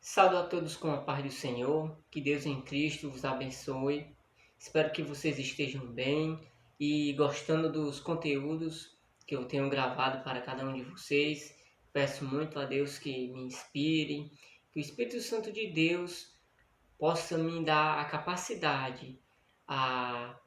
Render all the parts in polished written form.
Saúdo a todos com a paz do Senhor, que Deus em Cristo vos abençoe. Espero que vocês estejam bem e gostando dos conteúdos que eu tenho gravado para cada um de vocês. Peço muito a Deus que me inspire, que o Espírito Santo de Deus possa me dar a capacidade, a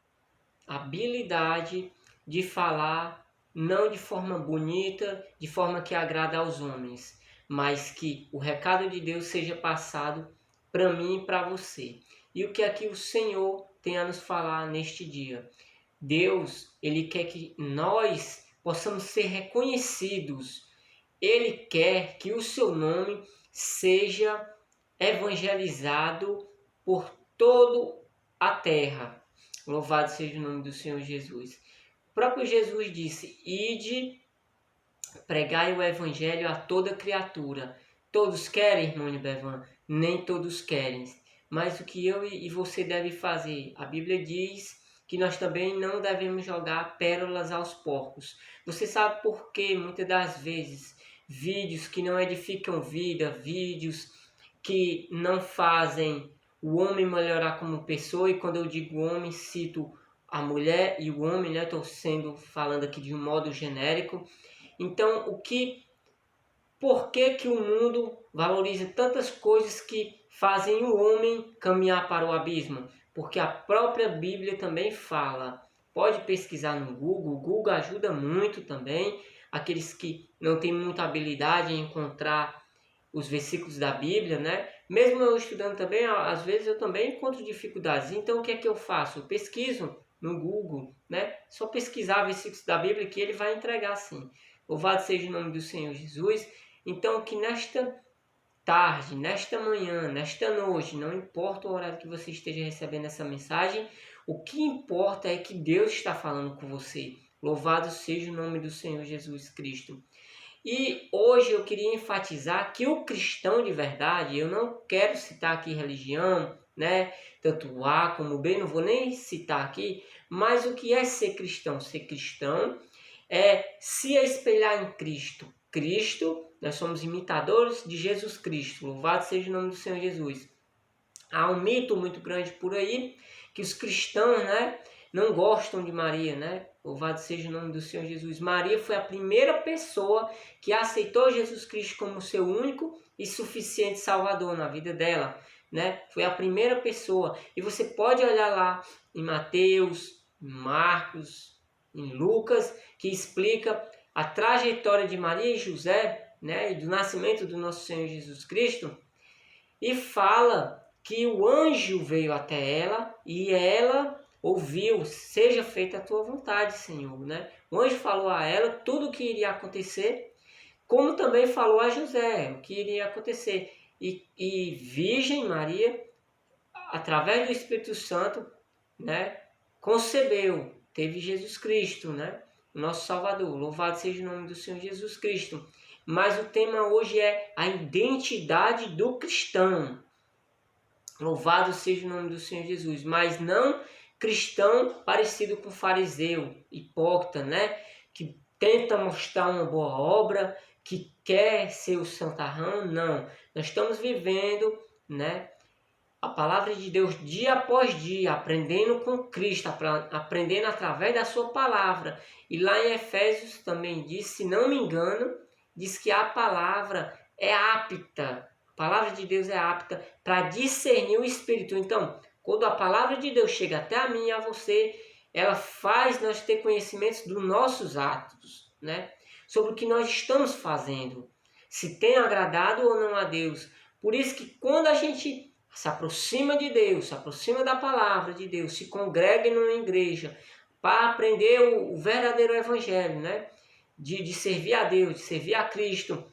habilidade de falar não de forma bonita, de forma que agrada aos homens, mas que o recado de Deus seja passado para mim e para você. E o que aqui o Senhor tem a nos falar neste dia? Deus, Ele quer que nós possamos ser reconhecidos. Ele quer que o seu nome seja evangelizado por toda a terra. Louvado seja o nome do Senhor Jesus. O próprio Jesus disse: Ide, pregai o evangelho a toda criatura. Todos querem, irmão de Bevan? Nem todos querem. Mas o que eu e você deve fazer? A Bíblia diz que nós também não devemos jogar pérolas aos porcos. Você sabe por que muitas das vezes vídeos que não edificam vida, vídeos que não fazem o homem melhorar como pessoa, e quando eu digo homem, cito a mulher e o homem, né? Estou falando aqui de um modo genérico. Então, por que o mundo valoriza tantas coisas que fazem o homem caminhar para o abismo? Porque a própria Bíblia também fala. Pode pesquisar no Google, o Google ajuda muito também. Aqueles que não têm muita habilidade em encontrar os versículos da Bíblia, né? Mesmo eu estudando também, às vezes eu também encontro dificuldades. Então, o que é que eu faço? Eu pesquiso no Google, né? Só pesquisar versículos da Bíblia que ele vai entregar sim. Louvado seja o nome do Senhor Jesus. Então, que nesta tarde, nesta manhã, nesta noite, não importa o horário que você esteja recebendo essa mensagem, o que importa é que Deus está falando com você. Louvado seja o nome do Senhor Jesus Cristo. E hoje eu queria enfatizar que o cristão de verdade, eu não quero citar aqui religião, né? Tanto A como B, não vou nem citar aqui, mas o que é ser cristão? Ser cristão é se espelhar em Cristo. Cristo, nós somos imitadores de Jesus Cristo. Louvado seja o nome do Senhor Jesus. Há um mito muito grande por aí que os cristãos, né, não gostam de Maria, né? Louvado seja o nome do Senhor Jesus. Maria foi a primeira pessoa que aceitou Jesus Cristo como seu único e suficiente Salvador na vida dela, né? Foi a primeira pessoa. E você pode olhar lá em Mateus, em Marcos, em Lucas, que explica a trajetória de Maria e José, né, e do nascimento do nosso Senhor Jesus Cristo, e fala que o anjo veio até ela e ela ouviu: seja feita a tua vontade, Senhor, né? O anjo falou a ela tudo o que iria acontecer, como também falou a José o que iria acontecer. E Virgem Maria, através do Espírito Santo, né, concebeu, teve Jesus Cristo, né, nosso Salvador. Louvado seja o nome do Senhor Jesus Cristo. Mas o tema hoje é a identidade do cristão. Louvado seja o nome do Senhor Jesus. Mas não cristão parecido com fariseu, hipócrita, né? Que tenta mostrar uma boa obra, que quer ser o santarrão. Não. Nós estamos vivendo, né, a palavra de Deus dia após dia, aprendendo com Cristo, aprendendo através da sua palavra. E lá em Efésios também diz, se não me engano, diz que a palavra é apta. A palavra de Deus é apta para discernir o Espírito. Então, quando a palavra de Deus chega até a mim e a você, ela faz nós ter conhecimentos dos nossos atos, né? Sobre o que nós estamos fazendo, se tem agradado ou não a Deus. Por isso que quando a gente se aproxima de Deus, se aproxima da palavra de Deus, se congrega numa igreja para aprender o verdadeiro evangelho, né? De servir a Deus, de servir a Cristo.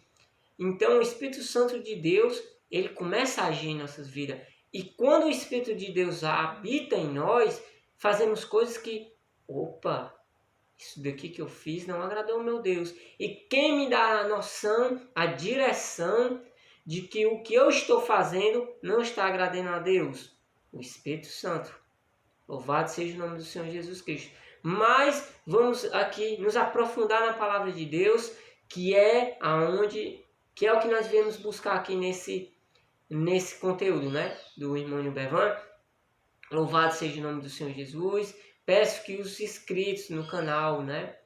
Então o Espírito Santo de Deus, ele começa a agir em nossas vidas. E quando o Espírito de Deus habita em nós, fazemos coisas que, opa, isso daqui que eu fiz não agradou ao meu Deus. E quem me dá a noção, a direção de que o que eu estou fazendo não está agradando a Deus? O Espírito Santo. Louvado seja o nome do Senhor Jesus Cristo. Mas vamos aqui nos aprofundar na palavra de Deus, que é o que nós viemos buscar aqui nesse conteúdo, né, do irmão Nilbervan. Louvado seja o nome do Senhor Jesus. Peço que os inscritos no canal, né,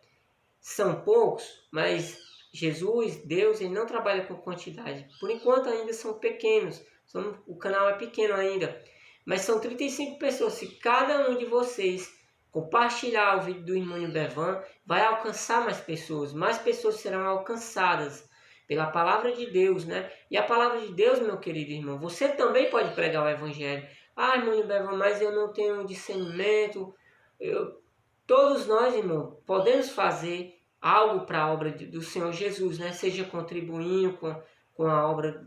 são poucos, mas Jesus, Deus, ele não trabalha com quantidade. Por enquanto ainda são pequenos, o canal é pequeno ainda, mas são 35 pessoas. Se cada um de vocês compartilhar o vídeo do irmão Nilbervan, vai alcançar mais pessoas serão alcançadas pela palavra de Deus, né? E a palavra de Deus, meu querido irmão, você também pode pregar o evangelho. Ah, irmão Nilbervan, mas eu não tenho discernimento. Todos nós, irmão, podemos fazer algo para a obra do Senhor Jesus, né? Seja contribuindo com a obra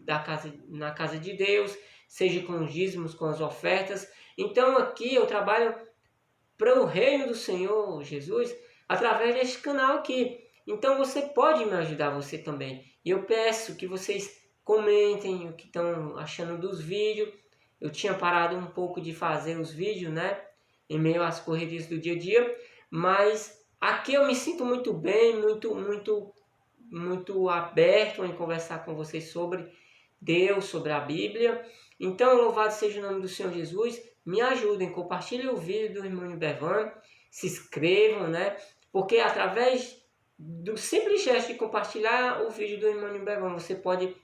na casa de Deus, seja com os dízimos, com as ofertas. Então aqui eu trabalho para o reino do Senhor Jesus através deste canal aqui. Então você pode me ajudar, você também. E eu peço que vocês comentem o que estão achando dos vídeos. Eu tinha parado um pouco de fazer os vídeos, né? Em meio às correrias do dia a dia. Mas aqui eu me sinto muito bem, muito aberto em conversar com vocês sobre Deus, sobre a Bíblia. Então, louvado seja o nome do Senhor Jesus. Me ajudem, compartilhem o vídeo do irmão Nilbervan, se inscrevam, né? Porque através do simples gesto de compartilhar o vídeo do irmão Nilbervan, você pode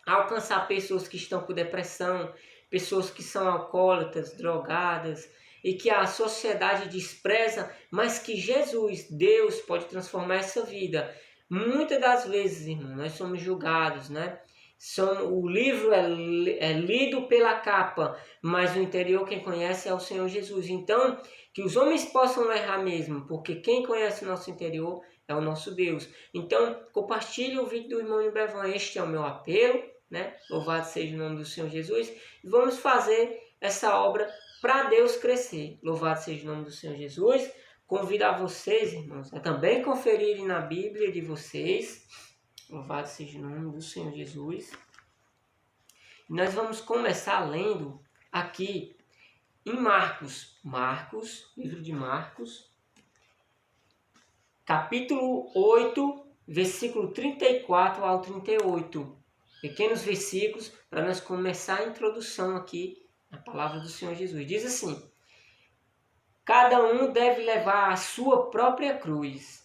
alcançar pessoas que estão com depressão, pessoas que são alcoólatras, drogadas, e que a sociedade despreza, mas que Jesus, Deus, pode transformar essa vida. Muitas das vezes, irmão, nós somos julgados, né? O livro é lido pela capa, mas o interior quem conhece é o Senhor Jesus. Então, que os homens possam errar mesmo, porque quem conhece o nosso interior é o nosso Deus. Então, compartilhe o vídeo do irmão Nilbervan, este é o meu apelo, né? Louvado seja o nome do Senhor Jesus. E vamos fazer essa obra para Deus crescer. Louvado seja o nome do Senhor Jesus. Convido a vocês, irmãos, a também conferirem na Bíblia de vocês. Louvado seja o nome do Senhor Jesus. E nós vamos começar lendo aqui em Marcos, livro de Marcos, capítulo 8, versículo 34 ao 38. Pequenos versículos para nós começar a introdução aqui na palavra do Senhor Jesus. Diz assim: cada um deve levar a sua própria cruz.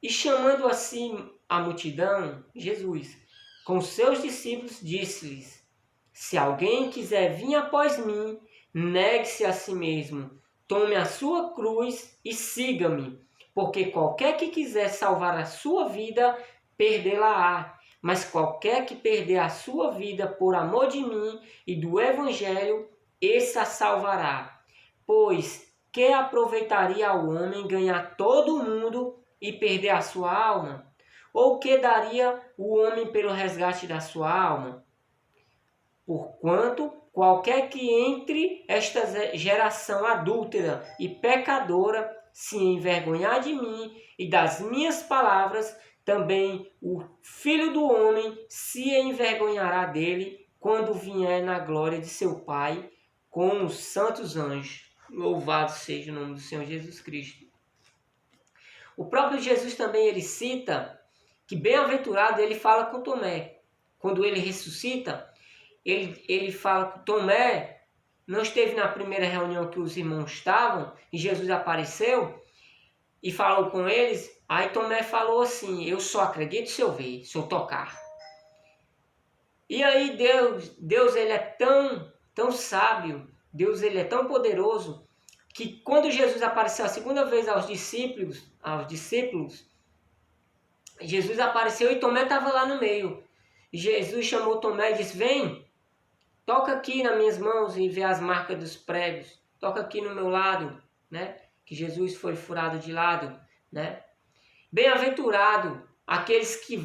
E chamando assim a multidão, Jesus, com seus discípulos, disse-lhes: se alguém quiser vir após mim, negue-se a si mesmo, tome a sua cruz e siga-me. Porque qualquer que quiser salvar a sua vida, perdê-la-á. Mas qualquer que perder a sua vida por amor de mim e do Evangelho, esse a salvará. Pois que aproveitaria ao homem ganhar todo o mundo e perder a sua alma? Ou que daria o homem pelo resgate da sua alma? Porquanto qualquer que entre esta geração adúltera e pecadora se envergonhar de mim e das minhas palavras, também o Filho do Homem se envergonhará dele quando vier na glória de seu Pai com os santos anjos. Louvado seja o nome do Senhor Jesus Cristo. O próprio Jesus também ele cita que bem-aventurado, ele fala com Tomé. Quando ele ressuscita, ele fala que Tomé não esteve na primeira reunião que os irmãos estavam e Jesus apareceu e falou com eles. Aí Tomé falou assim: eu só acredito se eu ver, se eu tocar. E aí Deus ele é tão sábio, Deus ele é tão poderoso, que quando Jesus apareceu a segunda vez aos discípulos, Jesus apareceu e Tomé estava lá no meio. Jesus chamou Tomé e disse: vem, toca aqui nas minhas mãos e vê as marcas dos pregos. Toca aqui no meu lado, né? Que Jesus foi furado de lado, né? Bem-aventurado aqueles que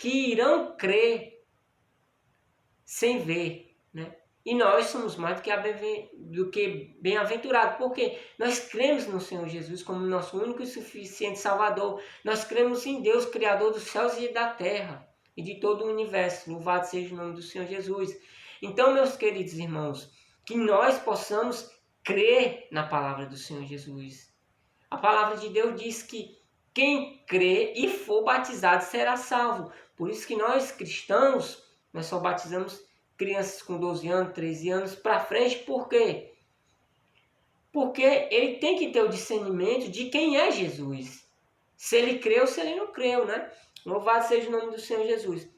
irão crer sem ver, né? E nós somos mais do que bem-aventurados, porque nós cremos no Senhor Jesus como nosso único e suficiente Salvador. Nós cremos em Deus, Criador dos céus e da terra e de todo o universo. Louvado seja o nome do Senhor Jesus. Então, meus queridos irmãos, que nós possamos crer na palavra do Senhor Jesus. A palavra de Deus diz que quem crê e for batizado será salvo. Por isso que nós cristãos, nós só batizamos crianças com 12 anos, 13 anos para frente. Por quê? Porque ele tem que ter o discernimento de quem é Jesus. Se ele creu, se ele não creu, né? Louvado seja o nome do Senhor Jesus.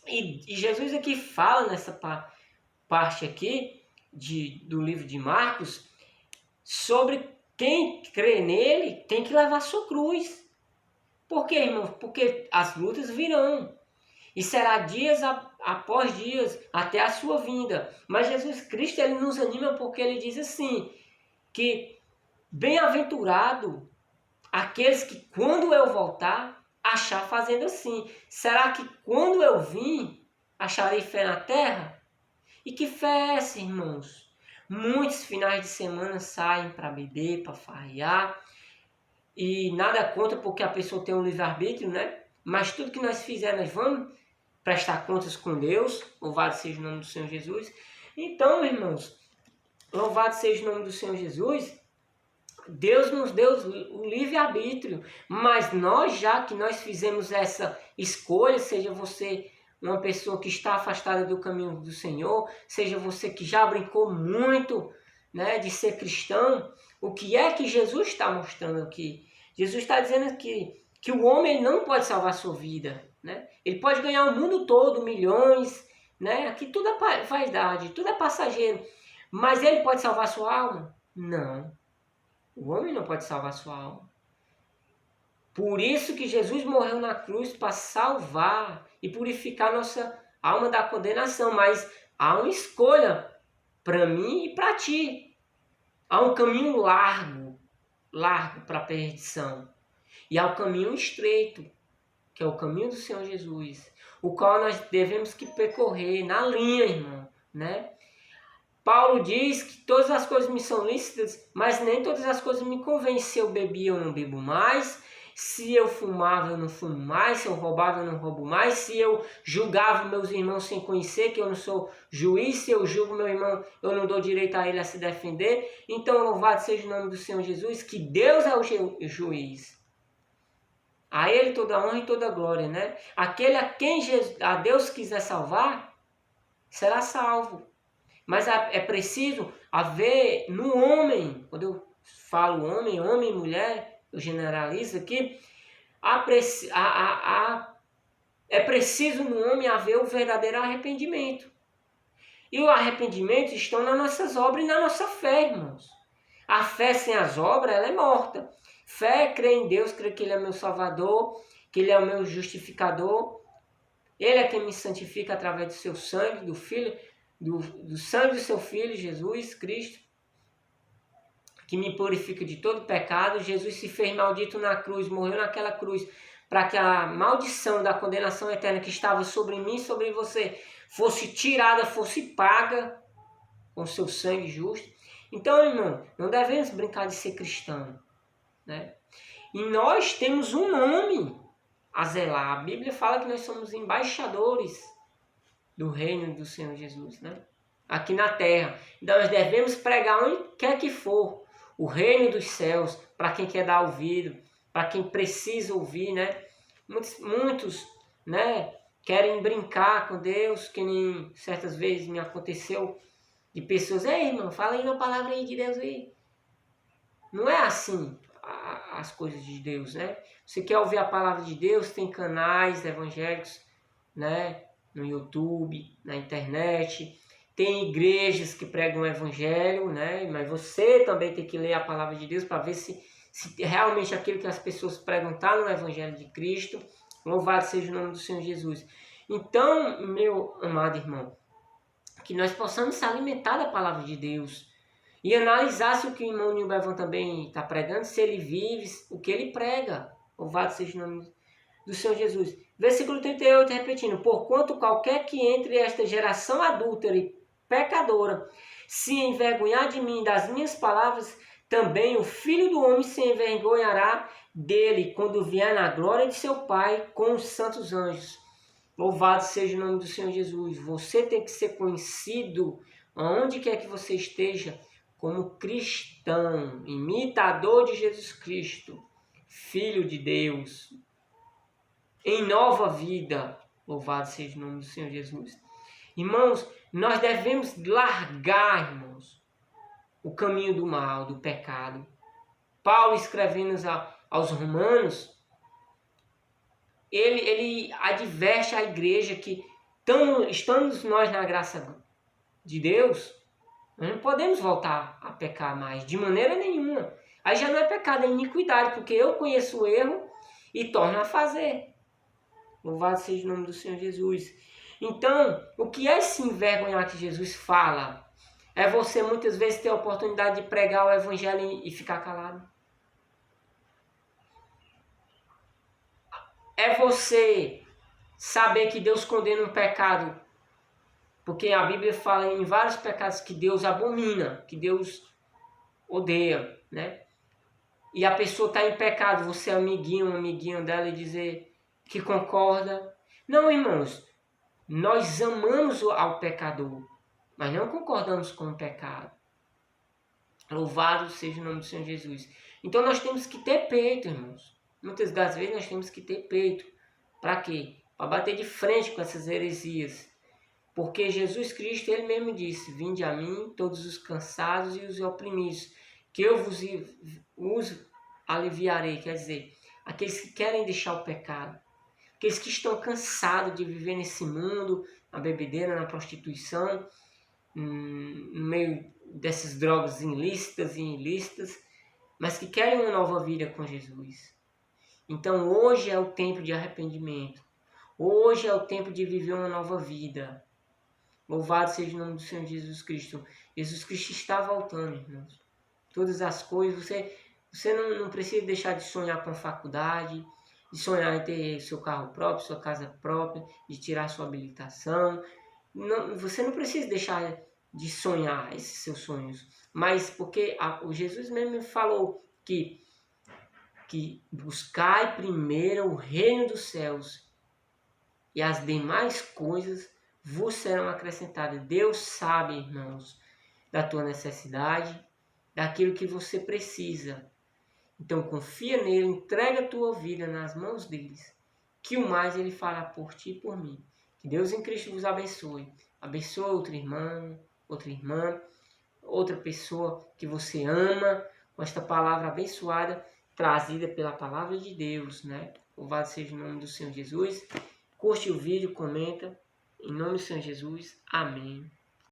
E Jesus aqui fala nessa parte aqui do livro de Marcos sobre quem crê nele tem que levar sua cruz. Por quê, irmãos? Porque as lutas virão. E será dias após dias até a sua vinda. Mas Jesus Cristo, ele nos anima porque ele diz assim, que bem-aventurado aqueles que quando eu voltar, achar fazendo assim. Será que quando eu vim, acharei fé na terra? E que fé é essa, irmãos? Muitos finais de semana saem para beber, para farrear. E nada contra porque a pessoa tem um livre-arbítrio, né? Mas tudo que nós fizermos, nós vamos prestar contas com Deus. Louvado seja o nome do Senhor Jesus. Então, irmãos, louvado seja o nome do Senhor Jesus. Deus nos deu o livre-arbítrio. Mas nós, já que nós fizemos essa escolha, seja você uma pessoa que está afastada do caminho do Senhor, seja você que já brincou muito, né, de ser cristão, o que é que Jesus está mostrando aqui? Jesus está dizendo que o homem não pode salvar a sua vida, né? Ele pode ganhar o mundo todo, milhões, né? Aqui tudo é vaidade, tudo é passageiro. Mas ele pode salvar a sua alma? Não. O homem não pode salvar a sua alma. Por isso que Jesus morreu na cruz para salvar e purificar nossa alma da condenação. Mas há uma escolha para mim e para ti. Há um caminho largo para a perdição. E há o caminho estreito, que é o caminho do Senhor Jesus, o qual nós devemos que percorrer na linha, irmão, né? Paulo diz que todas as coisas me são lícitas, mas nem todas as coisas me convêm. Se eu bebia, eu não bebo mais. Se eu fumava, eu não fumo mais. Se eu roubava, eu não roubo mais. Se eu julgava meus irmãos sem conhecer, que eu não sou juiz. Se eu julgo meu irmão, eu não dou direito a ele a se defender. Então, louvado seja o nome do Senhor Jesus, que Deus é o juiz. A ele toda a honra e toda a glória, né? Aquele a quem a Deus quiser salvar, será salvo. Mas é preciso haver no homem, quando eu falo homem e mulher, eu generalizo aqui, é preciso no homem haver o verdadeiro arrependimento. E o arrependimento está nas nossas obras e na nossa fé, irmãos. A fé sem as obras, ela é morta. Fé é crer em Deus, crer que Ele é meu Salvador, que Ele é o meu justificador. Ele é quem me santifica através do seu sangue, do Filho, do sangue do seu Filho, Jesus Cristo, que me purifica de todo pecado. Jesus se fez maldito na cruz, morreu naquela cruz, para que a maldição da condenação eterna que estava sobre mim e sobre você fosse tirada, fosse paga com seu sangue justo. Então, irmão, não devemos brincar de ser cristão, né? E nós temos um nome a zelar. A Bíblia fala que nós somos embaixadores do reino do Senhor Jesus, né? Aqui na terra. Então nós devemos pregar onde quer que for o reino dos céus, para quem quer dar ouvido, para quem precisa ouvir, né? Muitos, né, querem brincar com Deus, que nem certas vezes me aconteceu de pessoas, ei, irmão, fala aí uma palavra aí de Deus aí. Não é assim as coisas de Deus, né? Você quer ouvir a palavra de Deus, tem canais evangélicos, né, no YouTube, na internet, tem igrejas que pregam o evangelho, né? Mas você também tem que ler a palavra de Deus para ver se realmente aquilo que as pessoas pregam está no evangelho de Cristo. Louvado seja o nome do Senhor Jesus. Então, meu amado irmão, que nós possamos se alimentar da palavra de Deus e analisar se o que o irmão Nilbervan também está pregando, se ele vive o que ele prega. Louvado seja o nome do Senhor Jesus. Versículo 38, repetindo. Porquanto qualquer que entre esta geração adúltera e pecadora se envergonhar de mim, das minhas palavras, também o Filho do Homem se envergonhará dele, quando vier na glória de seu Pai com os santos anjos. Louvado seja o nome do Senhor Jesus. Você tem que ser conhecido, aonde quer que você esteja, como cristão, imitador de Jesus Cristo, Filho de Deus, em nova vida. Louvado seja o nome do Senhor Jesus. Irmãos, nós devemos largar, irmãos, o caminho do mal, do pecado. Paulo, escrevendo aos Romanos, ele adverte à igreja que estamos nós na graça de Deus, nós não podemos voltar a pecar mais, de maneira nenhuma. Aí já não é pecado, é iniquidade, porque eu conheço o erro e torno a fazer. Louvado seja o nome do Senhor Jesus. Então, o que é se envergonhar que Jesus fala? É você muitas vezes ter a oportunidade de pregar o evangelho e ficar calado. É você saber que Deus condena um pecado, porque a Bíblia fala em vários pecados que Deus abomina, que Deus odeia, né? E a pessoa está em pecado, você é amiguinho dela e dizer que concorda. Não, irmãos, nós amamos ao pecador, mas não concordamos com o pecado. Louvado seja o nome do Senhor Jesus. Então nós temos que ter peito, irmãos. Muitas das vezes nós temos que ter peito. Para quê? Para bater de frente com essas heresias. Porque Jesus Cristo, Ele mesmo disse, vinde a mim todos os cansados e os oprimidos, que eu vos aliviarei. Quer dizer, aqueles que querem deixar o pecado, aqueles que estão cansados de viver nesse mundo, na bebedeira, na prostituição, no meio dessas drogas ilícitas e ilícitas, mas que querem uma nova vida com Jesus. Então hoje é o tempo de arrependimento. Hoje é o tempo de viver uma nova vida. Louvado seja o nome do Senhor Jesus Cristo. Jesus Cristo está voltando, irmãos. Todas as coisas, você não precisa deixar de sonhar com faculdade, de sonhar em ter seu carro próprio, sua casa própria, de tirar sua habilitação. Não, você não precisa deixar de sonhar esses seus sonhos. Mas porque o Jesus mesmo falou que buscai primeiro o reino dos céus e as demais coisas vos serão acrescentadas. Deus sabe, irmãos, da tua necessidade, daquilo que você precisa. Então confia nele, entrega a tua vida nas mãos deles, que o mais ele fará por ti e por mim. Que Deus em Cristo vos abençoe. Abençoe outra irmã, outra pessoa que você ama, com esta palavra abençoada, trazida pela palavra de Deus, né? Louvado seja o nome do Senhor Jesus. Curte o vídeo, comenta. Em nome do Senhor Jesus. Amém.